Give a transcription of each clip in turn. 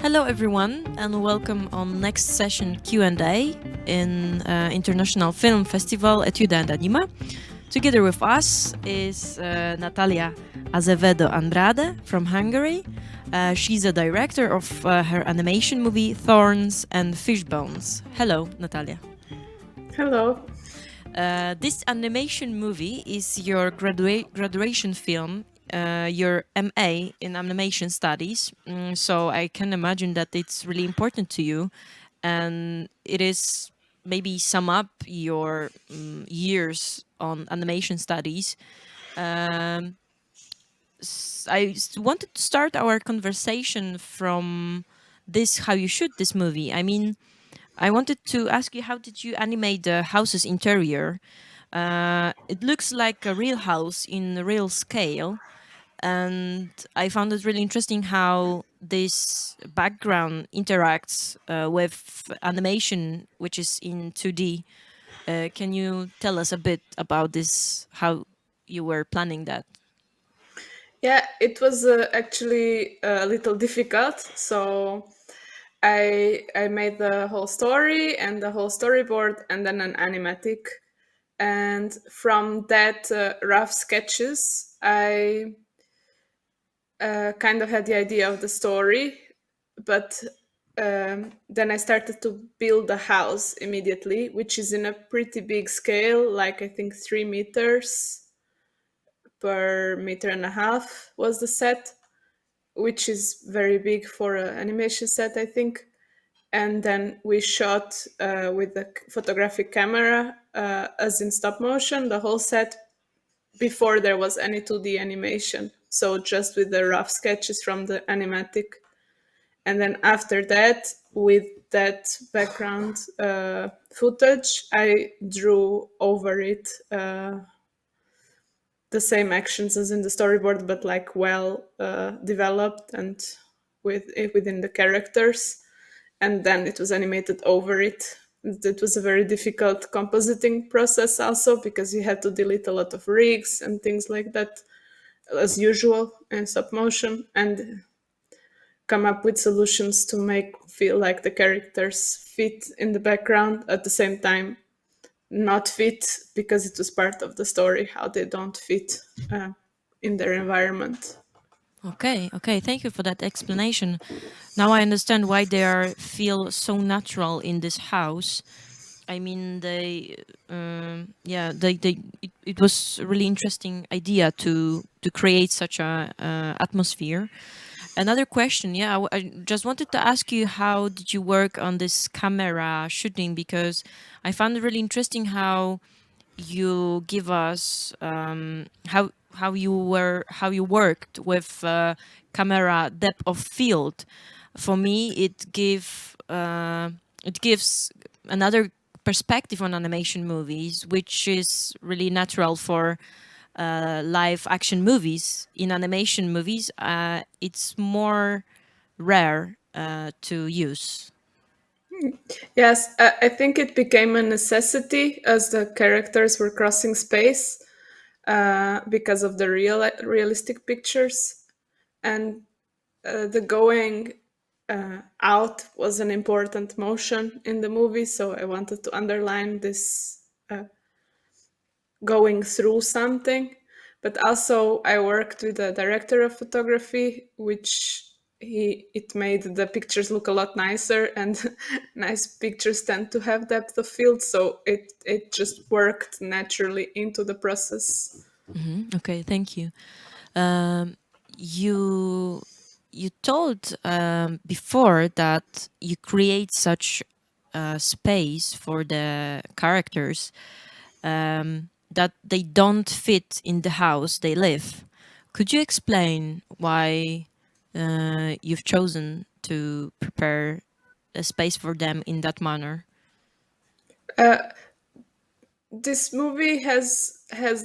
Hello everyone and welcome on next session Q&A in International Film Festival Etiuda&Anima. Together with us is Natália Azevedo Andrade from Hungary. She's a director of her animation movie Thorns and Fishbones. Hello, Natália. Hello. This animation movie is your graduation film, your MA in animation studies. So I can imagine that it's really important to you, and it is maybe sum up your years on animation studies. Wanted to start our conversation from this: how you shoot this movie. I mean, I wanted to ask you, how did you animate the house's interior? It looks like a real house in real scale, and I found it really interesting how this background interacts with animation, which is in 2D. Can you tell us a bit about this, how you were planning that? Yeah, it was actually a little difficult. So I made the whole story and the whole storyboard and then an animatic. And from that rough sketches, I kind of had the idea of the story, but then I started to build the house immediately, which is in a pretty big scale, like I think 3 meters per meter and a half was the set, which is very big for an animation set, I think. And then we shot with the photographic camera, as in stop motion, the whole set before there was any 2D animation. So just with the rough sketches from the animatic. And then after that, with that background footage, I drew over it the same actions as in the storyboard, but like well developed and within the characters. And then it was animated over it. It was a very difficult compositing process also, because you had to delete a lot of rigs and things like that, as usual in stop motion, and come up with solutions to make feel like the characters fit in the background at the same time not fit, because it was part of the story how they don't fit in their environment. Okay, thank you for that explanation. Now I understand why they feel so natural in this house. I mean, it was a really interesting idea to create such a atmosphere. Another question, I just wanted to ask you, how did you work on this camera shooting? Because I found it really interesting how you give us how you worked with camera depth of field. For me, it gives another perspective on animation movies, which is really natural for live action movies. In animation movies, it's more rare to use. Yes, I think it became a necessity as the characters were crossing space, because of the realistic pictures, and the going out was an important motion in the movie. So I wanted to underline this going through something. But also I worked with a director of photography, which it made the pictures look a lot nicer, and nice pictures tend to have depth of field, so it just worked naturally into the process. Okay, thank you. Um, you you told before that you create such space for the characters that they don't fit in the house they live. Could you explain why you've chosen to prepare a space for them in that manner? This movie has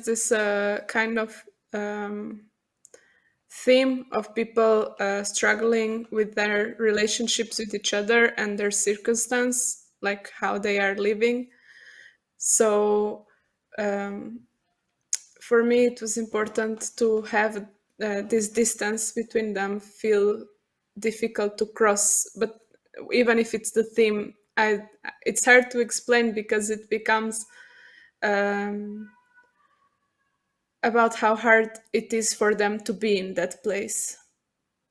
this kind of theme of people struggling with their relationships with each other and their circumstance, like how they are living. So for me, it was important to have this distance between them feel difficult to cross. But even if it's the theme, it's hard to explain because it becomes about how hard it is for them to be in that place.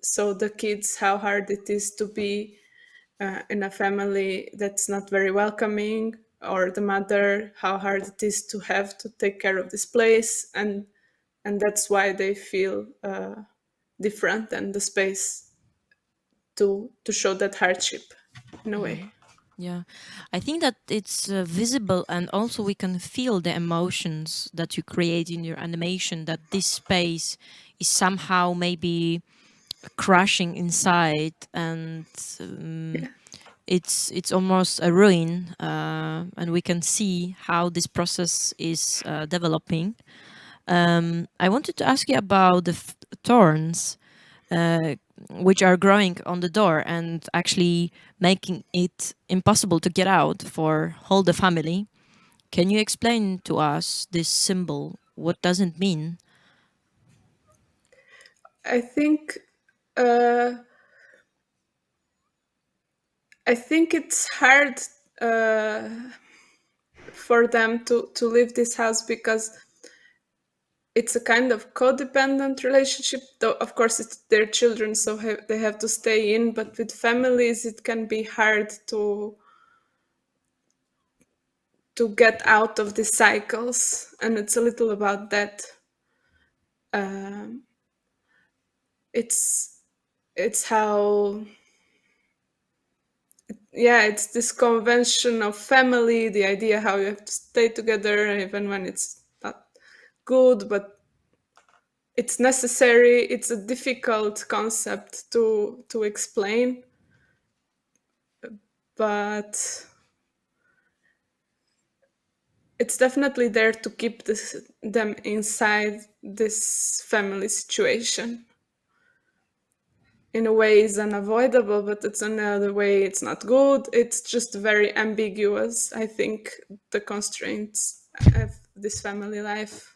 So the kids, how hard it is to be in a family that's not very welcoming, or the mother, how hard it is to have to take care of this place, and that's why they feel different, and the space to show that hardship in a way. Yeah, I think that it's visible, and also we can feel the emotions that you create in your animation, that this space is somehow maybe crushing inside, and Yeah. it's almost a ruin, and we can see how this process is developing. I wanted to ask you about the thorns, which are growing on the door and actually making it impossible to get out for whole the family. Can you explain to us this symbol? What does it mean? I think uh, I think it's hard uh, for them to leave this house because it's a kind of codependent relationship. Though of course it's their children, so they have to stay in. But with families, it can be hard to get out of the cycles, and it's a little about that. Um, it's how, yeah, it's this convention of family, the idea how you have to stay together even when it's not good, but it's necessary. It's a difficult concept to explain, but it's definitely there to keep them inside this family situation. In a way is unavoidable, but it's another way it's not good. It's just very ambiguous, I think, the constraints of this family life.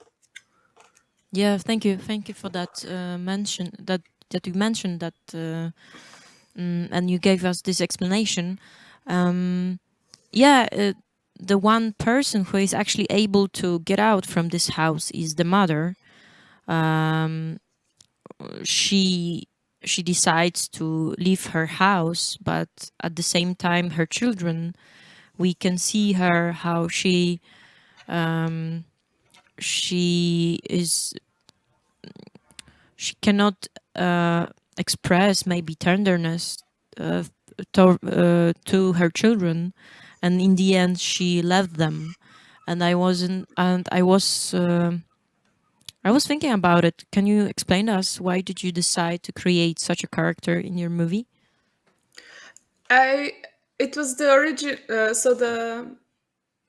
Yeah, thank you for that mention that you mentioned that, and you gave us this explanation. Yeah, the one person who is actually able to get out from this house is the mother. She she decides to leave her house, but at the same time, her children, we can see her how she is she cannot express maybe tenderness uh, to her children, and in the end she left them. And I was thinking about it. Can you explain to us why did you decide to create such a character in your movie? I It was the origin. So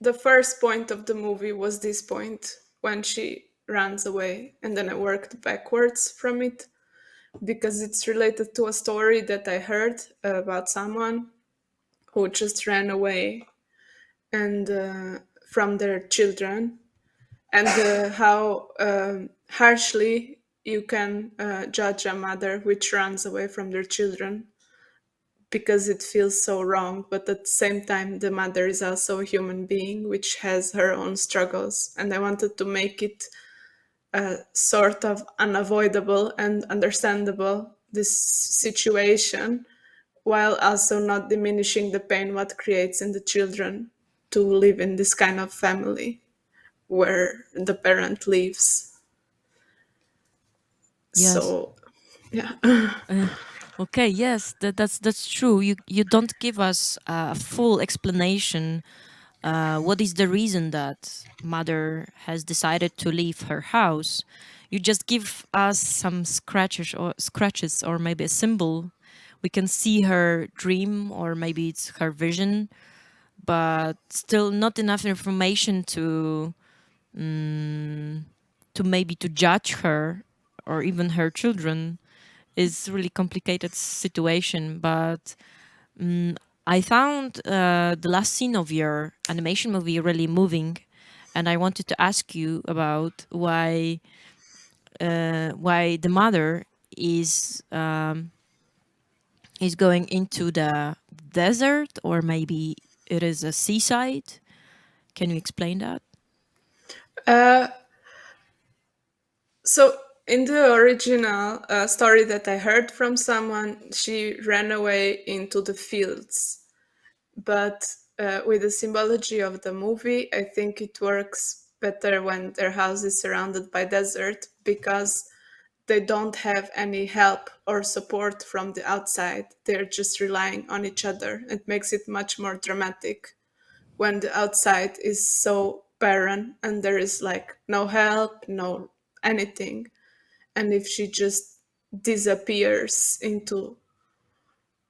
the first point of the movie was this point when she runs away, and then I worked backwards from it because it's related to a story that I heard about someone who just ran away and from their children, and how harshly you can judge a mother which runs away from their children because it feels so wrong. But at the same time, the mother is also a human being which has her own struggles, and I wanted to make it sort of unavoidable and understandable, this situation, while also not diminishing the pain what creates in the children to live in this kind of family where the parent leaves. Yes. So yeah. Okay. Yes, that's true. You don't give us a full explanation. What is the reason that mother has decided to leave her house? You just give us some scratches or maybe a symbol. We can see her dream, or maybe it's her vision, but still not enough information to maybe to judge her or even her children. Is really complicated situation. But I found the last scene of your animation movie really moving, and I wanted to ask you about why the mother is is going into the desert, or maybe it is a seaside. Can you explain that? Uh, so in the original story that I heard from someone, she ran away into the fields. But with the symbology of the movie, I think it works better when their house is surrounded by desert, because they don't have any help or support from the outside. They're just relying on each other. It makes it much more dramatic when the outside is so barren and there is like no help, no anything. And if she just disappears into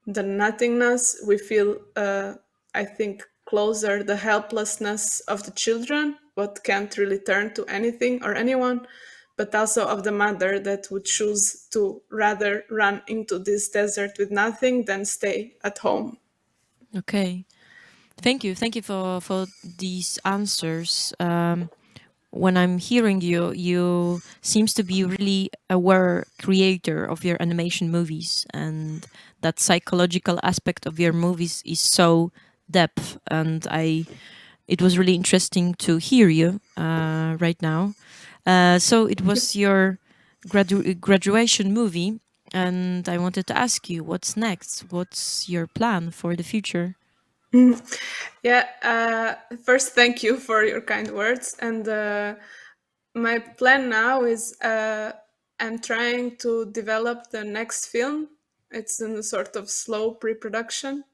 the nothingness, we feel, I think, closer the helplessness of the children, what can't really turn to anything or anyone, but also of the mother that would choose to rather run into this desert with nothing than stay at home. Okay. Thank you for these answers. When I'm hearing you, you seems to be really aware creator of your animation movies, and that psychological aspect of your movies is so depth. And it was really interesting to hear you right now. So it was your graduation movie, and I wanted to ask you, what's next? What's your plan for the future? Yeah, first, thank you for your kind words. And my plan now is, I'm trying to develop the next film. It's in a sort of slow pre production.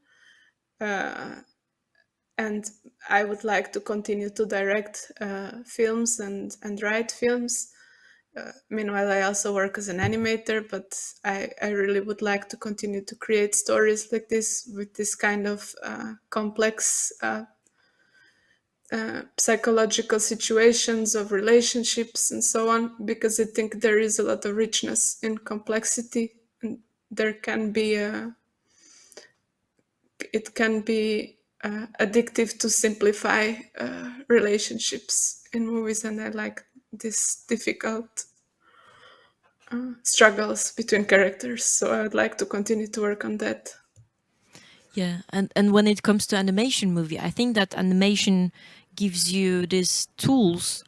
And I would like to continue to direct films and write films. Meanwhile, I also work as an animator, but I really would like to continue to create stories like this with this kind of complex psychological situations of relationships and so on, because I think there is a lot of richness in complexity, and there can be it can be addictive to simplify relationships in movies, and I like this difficult struggles between characters. So I would like to continue to work on that. Yeah, and when it comes to animation movie, I think that animation gives you these tools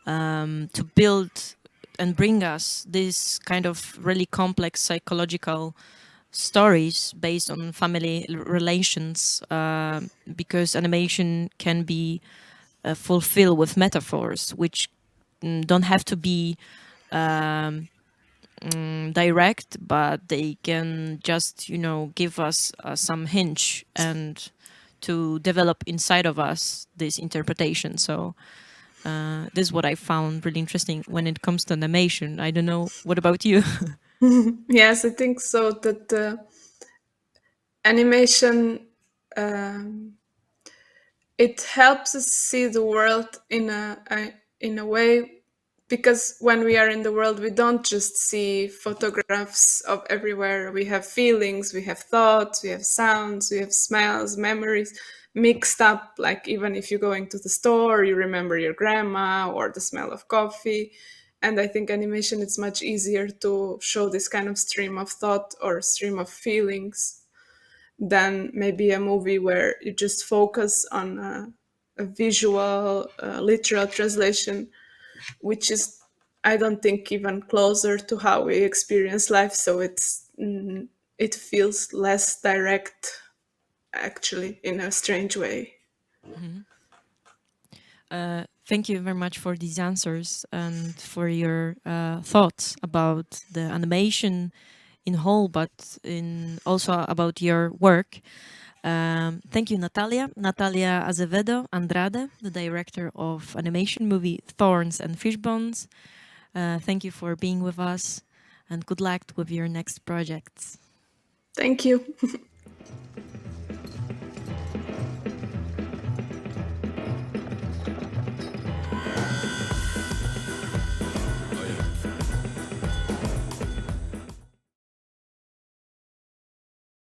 to build and bring us this kind of really complex psychological stories based on family relations, because animation can be fulfilled with metaphors, which don't have to be direct, but they can just, give us some hinge and to develop inside of us this interpretation. So this is what I found really interesting when it comes to animation. I don't know, what about you? Yes, I think so. That animation, um, it helps us see the world in a way, because when we are in the world, we don't just see photographs of everywhere. We have feelings, we have thoughts, we have sounds, we have smells, memories mixed up. Like, even if you're going to the store, you remember your grandma or the smell of coffee. And I think animation, it's much easier to show this kind of stream of thought or stream of feelings than maybe a movie where you just focus on a visual, literal translation, which is, I don't think, even closer to how we experience life. So it feels less direct, actually, in a strange way. Thank you very much for these answers and for your thoughts about the animation in whole, but in also about your work. Thank you, Natalia Azevedo Andrade, the director of animation movie Thorns and Fishbones. Thank you for being with us, and good luck with your next projects. Thank you.